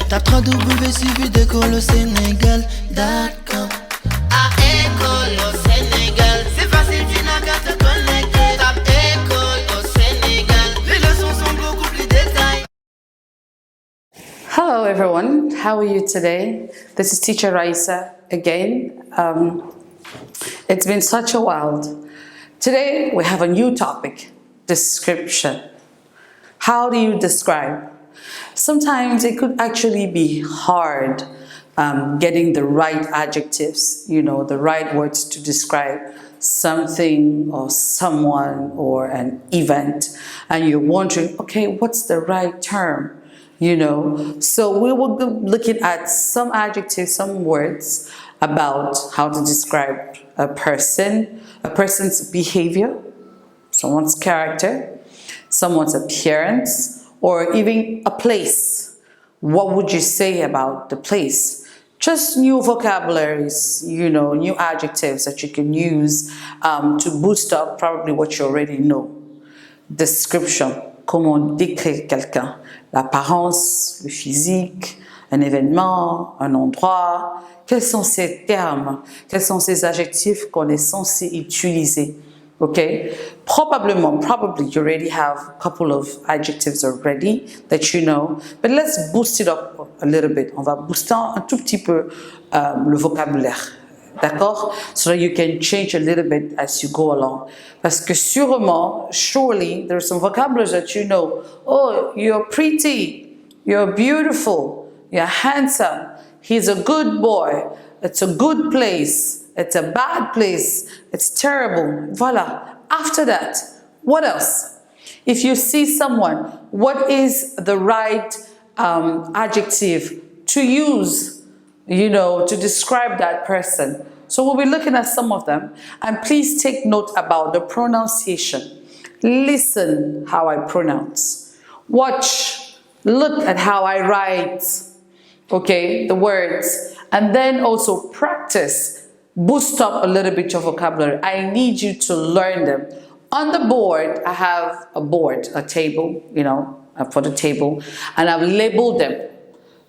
Tape www.suividecolosénégal.com. À École au Sénégal, c'est facile, tu n'as qu'à te connecter. Tape École au Sénégal, les leçons sont beaucoup plus détaillées. Hello everyone, how are you today? This is Teacher Raisa again. It's been such a while. Today we have a new topic, description. How do you describe? Sometimes it could actually be hard getting the right adjectives, the right words to describe something or someone or an event, and you're wondering, okay, what's the right term? So we will be looking at some adjectives, some words about how to describe a person's behavior, someone's character, someone's appearance, or even a place. What would you say about the place? Just new vocabularies, new adjectives that you can use to boost up probably what you already know. Description. Comment décrire quelqu'un? L'apparence, le physique, un événement, un endroit. Quels sont ces termes? Quels sont ces adjectifs qu'on est censé utiliser? Okay? Probably you already have a couple of adjectives already that you know, but let's boost it up a little bit. On va booster un tout petit peu le vocabulaire. D'accord? So that you can change a little bit as you go along. Parce que surely, there are some vocabularies that you know. Oh, you're pretty. You're beautiful. You're handsome. He's a good boy. It's a good place. It's a bad place. It's terrible. Voila. After that, what else? If you see someone, what is the right adjective to use, to describe that person? So we'll be looking at some of them. And please take note about the pronunciation. Listen how I pronounce. Watch. Look at how I write. Okay, the words. And then also practice. Boost up a little bit your vocabulary. I need you to learn them. On the board, I have a table, for the table, and I've labeled them.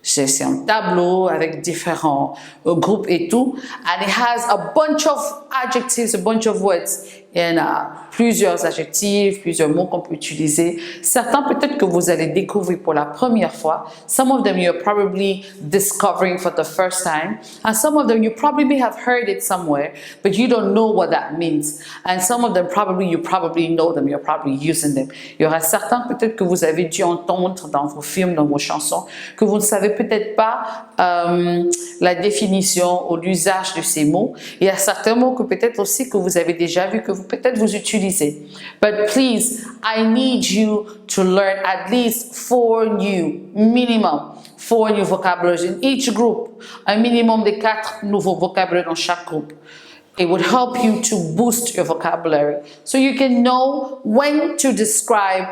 C'est un tableau avec différents groupes et tout, and it has a bunch of adjectives, a bunch of words. Il y en a plusieurs adjectifs, plusieurs mots qu'on peut utiliser. Certains peut-être que vous allez découvrir pour la première fois. Some of them you're probably discovering for the first time. And some of them you probably have heard it somewhere, but you don't know what that means. And some of them you probably know them, you're probably using them. Il y aura certains peut-être que vous avez dû entendre dans vos films, dans vos chansons, que vous ne savez peut-être pas la définition ou l'usage de ces mots. Il y a certains mots que peut-être aussi que vous avez déjà vu, que peut-être vous utilisez. But please, I need you to learn at least 4 new vocabularies in each group. Un minimum de 4 nouveaux vocabulaires dans chaque groupe. It would help you to boost your vocabulary. So you can know when to describe,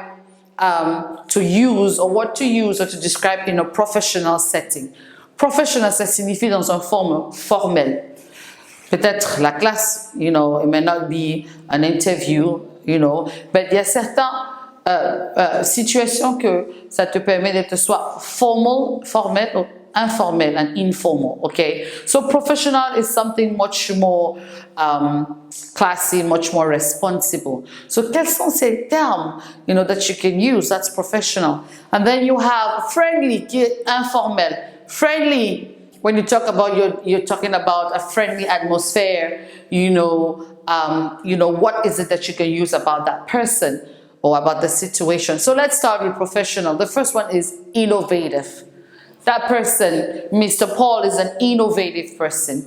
to use, or what to use, or to describe in a professional setting. Professional, ça signifie dans une forme formelle. Peut-être la classe, it may not be an interview, but il y a certaines situations que ça te permet d'être soit formel ou informel and informal, okay? So professional is something much more classy, much more responsible. So quels sont ces termes, that you can use? That's professional. And then you have friendly, qui est informel. Friendly, when you talk about, you're talking about a friendly atmosphere, what is it that you can use about that person or about the situation. So let's start with professional. The first one is innovative. That person, Mr. Paul, is an innovative person.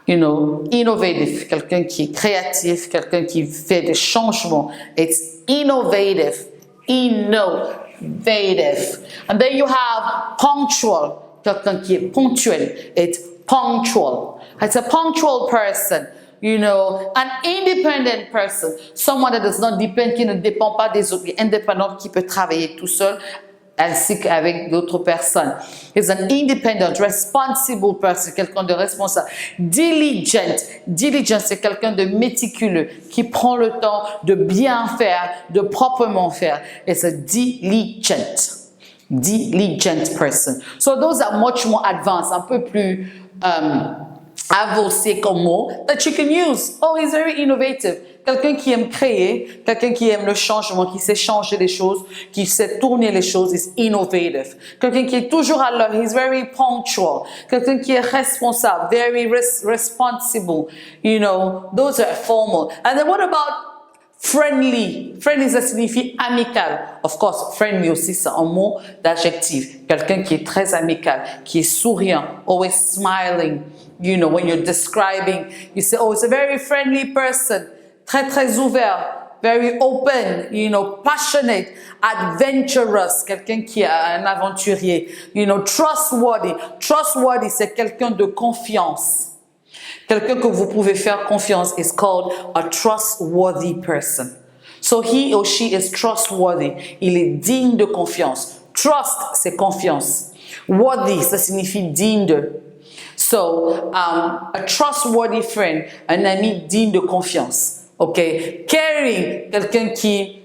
Innovative, quelqu'un qui est créatif, quelqu'un qui fait des changements. It's innovative. Innovative. And then you have punctual. Quelqu'un qui est ponctuel. It's punctual. It's a punctual person. An independent person. Someone that does not depend, qui ne dépend pas des autres, indépendant, qui peut travailler tout seul, ainsi qu'avec d'autres personnes. He's an independent, responsible person, quelqu'un de responsable. Diligent. Diligent, c'est quelqu'un de méticuleux, qui prend le temps de bien faire, de proprement faire. It's a diligent. Diligent person. So those are much more advanced, un peu plus avancé comme mot that you can use. Oh, he's very innovative. Quelqu'un qui aime créer, quelqu'un qui aime le changement, qui sait changer les choses, qui sait tourner les choses, is innovative. Quelqu'un qui est toujours à l'heure, he's very punctual. Quelqu'un qui est responsable, very responsible. You know, those are formal. And then what about friendly? Friendly, ça signifie amical. Of course, friendly aussi, c'est un mot d'adjectif. Quelqu'un qui est très amical, qui est souriant, always smiling. You know, when you're describing, you say, oh, it's a very friendly person. Très, très ouvert. Very open, you know, passionate, adventurous. Quelqu'un qui est un aventurier. You know, trustworthy. Trustworthy, c'est quelqu'un de confiance. Quelqu'un que vous pouvez faire confiance is called a trustworthy person. So he or she is trustworthy. Il est digne de confiance. Trust, c'est confiance. Worthy, ça signifie digne de. So, a trustworthy friend, un ami digne de confiance. Okay? Caring, quelqu'un qui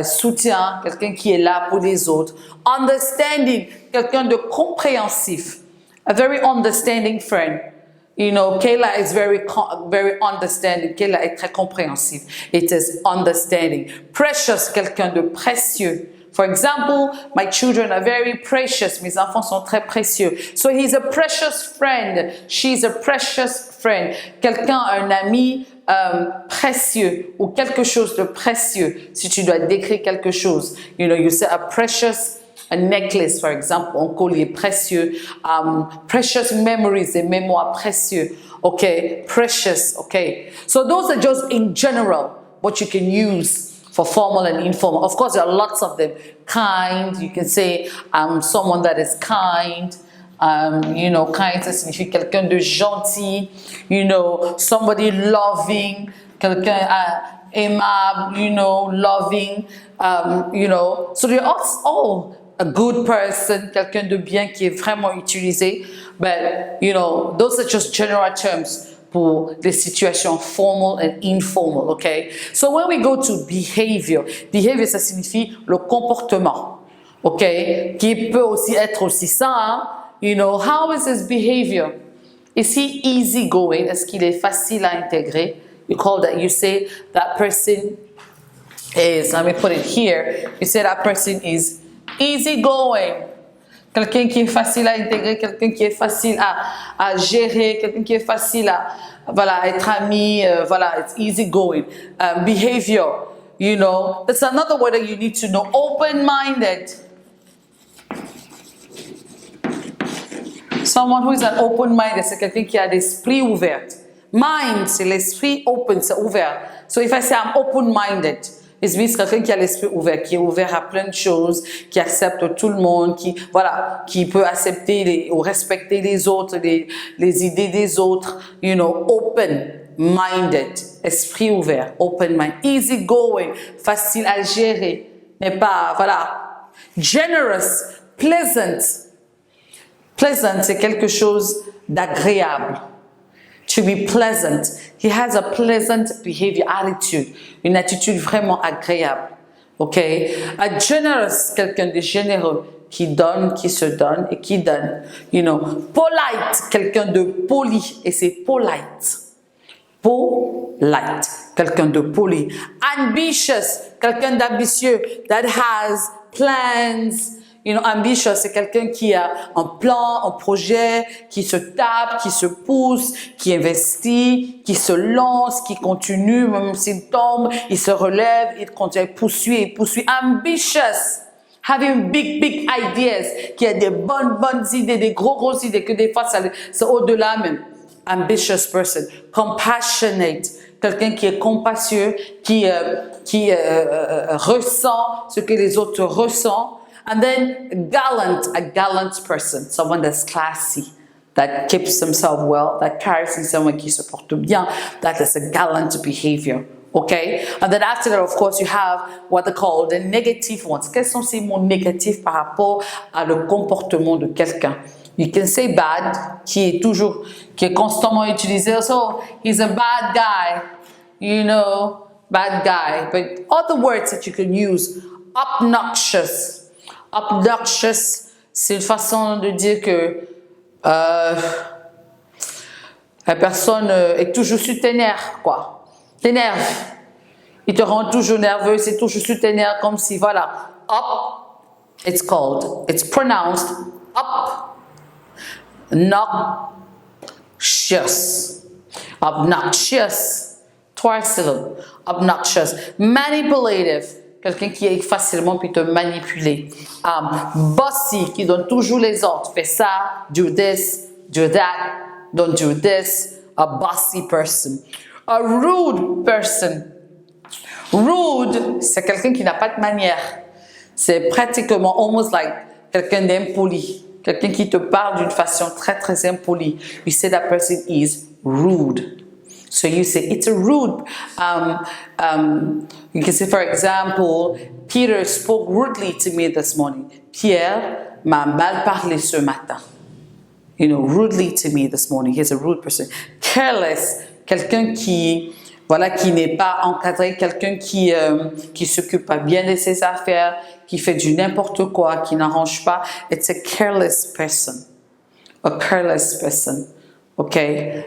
soutient, quelqu'un qui est là pour les autres. Understanding, quelqu'un de compréhensif. A very understanding friend. You know, Kayla is very understanding. Kayla est très compréhensive. It is understanding. Precious, quelqu'un de précieux. For example, my children are very precious. Mes enfants sont très précieux. So he's a precious friend. She's a precious friend. Quelqu'un, un ami précieux ou quelque chose de précieux. Si tu dois décrire quelque chose, you know, you say a necklace, for example, un collier précieux. Precious memories, des mémoires précieux. Okay, precious. Okay, so those are just in general what you can use for formal and informal. Of course, there are lots of them. Kind, you can say someone that is kind. You know, kind, ça signifie quelqu'un de gentil. You know, somebody loving, quelqu'un aimable, you know, loving. You know, so they're all a good person, quelqu'un de bien qui est vraiment utilisé. But, you know, those are just general terms pour les situations formal and informal, okay? So when we go to behavior, ça signifie le comportement, okay? Qui peut aussi être aussi ça, hein? You know, how is his behavior? Is he easygoing? Est-ce qu'il est facile à intégrer? You say that person is, let me put it here, you say that person is easygoing. Quelqu'un qui est facile à intégrer, quelqu'un qui est facile à gérer, quelqu'un qui est facile à être ami, it's easygoing. Behavior, you know, that's another word that you need to know. Open-minded. Someone who is an open-minded, c'est quelqu'un qui a l'esprit ouvert. Mind, c'est l'esprit open, c'est ouvert. So if I say I'm open-minded, it means quelqu'un qui a l'esprit ouvert, qui est ouvert à plein de choses, qui accepte tout le monde, qui peut accepter ou respecter les autres, les idées des autres. You know, open-minded, esprit ouvert, open-minded, easy-going, facile à gérer, mais pas, Generous, pleasant. Pleasant, c'est quelque chose d'agréable. To be pleasant. He has a pleasant behavior, attitude. Une attitude vraiment agréable. Okay? A generous, quelqu'un de généreux, qui donne, qui se donne et qui donne. You know, polite, quelqu'un de poli, et c'est polite. Polite, quelqu'un de poli. Ambitious, quelqu'un d'ambitieux, that has plans. You know, ambitious, c'est quelqu'un qui a un plan, un projet, qui se tape, qui se pousse, qui investit, qui se lance, qui continue, même s'il tombe, il se relève, il continue, il poursuit. Ambitious, having big ideas, qui a des bonnes idées, des grosses idées, que des fois, c'est au-delà même. Ambitious person. Compassionate, quelqu'un qui est compassieux, qui ressent ce que les autres ressentent. And then a gallant person, someone that's classy, that keeps himself well, that carries himself, qui se porte bien, that is a gallant behavior. Okay? And then after that, of course, you have what they call the negative ones. Quels sont ces mots négatifs par rapport à le comportement de quelqu'un? You can say bad, qui est constamment utilisé. So, he's a bad guy, you know, bad guy. But other words that you can use, obnoxious. Obnoxious, c'est une façon de dire que la personne est toujours sur tes nerfs, quoi. T'énerve. Il te rend toujours nerveux, c'est toujours sur tes nerfs, comme si, voilà. It's called, it's pronounced obnoxious. Obnoxious. 3 syllabes. Obnoxious. Manipulative. Quelqu'un qui est facilement peut te manipuler. Bossy, qui donne toujours les ordres. Fais ça, do this, do that, don't do this. A bossy person. A rude person. Rude, c'est quelqu'un qui n'a pas de manière. C'est pratiquement, almost like, quelqu'un d'impoli. Quelqu'un qui te parle d'une façon très, très impolie. You say that person is rude. So you say, it's a rude. You can say, for example, Peter spoke rudely to me this morning. Pierre m'a mal parlé ce matin. You know, rudely to me this morning. He's a rude person. Careless, quelqu'un qui, voilà, qui n'est pas encadré, quelqu'un qui s'occupe pas bien de ses affaires, qui fait du n'importe quoi, qui n'arrange pas. It's a careless person. A careless person. Okay?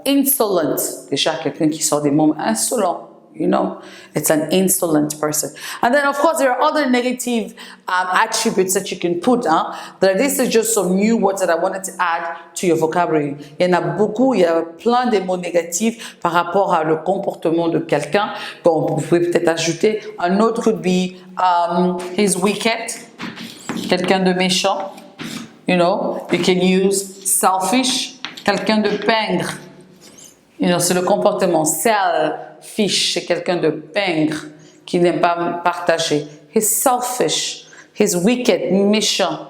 Insolent. Déjà, quelqu'un qui sort des mots insolents. You know? It's an insolent person. And then, of course, there are other negative attributes that you can put. This is just some new words that I wanted to add to your vocabulary. Il y en a beaucoup, il y a plein de mots négatifs par rapport à le comportement de quelqu'un qu'on pouvait peut-être ajouter. Un autre could be he's wicked. Quelqu'un de méchant. You know? You can use selfish. Quelqu'un de pingre. You know, c'est le comportement. Selfish, c'est quelqu'un de pingre qui n'aime pas partager. He's selfish. He's wicked, méchant.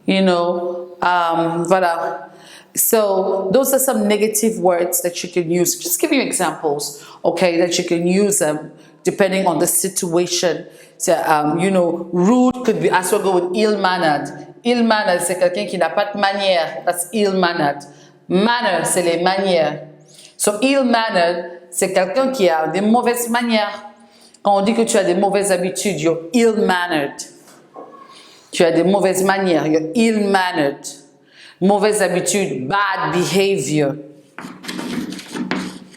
You know, voilà. So those are some negative words that you can use. Just give you examples, okay, that you can use them depending on the situation. So, you know, rude could be, as well go with ill-mannered. Ill-mannered, c'est quelqu'un qui n'a pas de manière. That's ill-mannered. Manner, c'est les manières. So, ill-mannered, c'est quelqu'un qui a des mauvaises manières. Quand on dit que tu as des mauvaises habitudes, you're ill-mannered. Tu as des mauvaises manières, you're ill-mannered. Mauvaise habitude, bad behavior.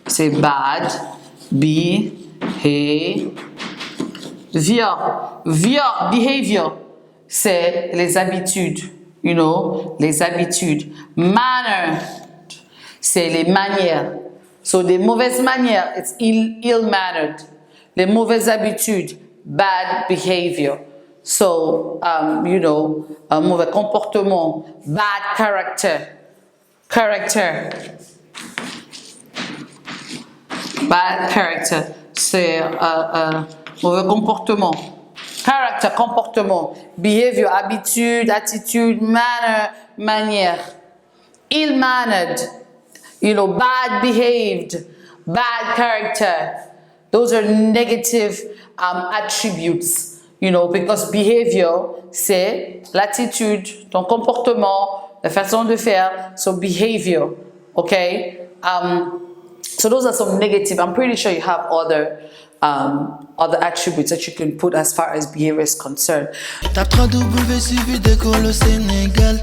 C'est bad behavior, c'est les habitudes. You know, les habitudes. Manner, c'est les manières. So, des mauvaises manières, it's ill-mannered. Les mauvaises habitudes, bad behavior. So, you know, un mauvais comportement, bad character. Bad character, c'est mauvais comportement. Character, comportement. Behavior, habitude, attitude, manner, manière. Ill-mannered, you know, bad behaved, bad character. Those are negative attributes, you know, because behavior, c'est l'attitude, ton comportement, la façon de faire. So behavior, okay? So those are some negative. I'm pretty sure you have other attributes that you can put as far as behavior is concerned. Tape 3W suivi d'école au Sénégal.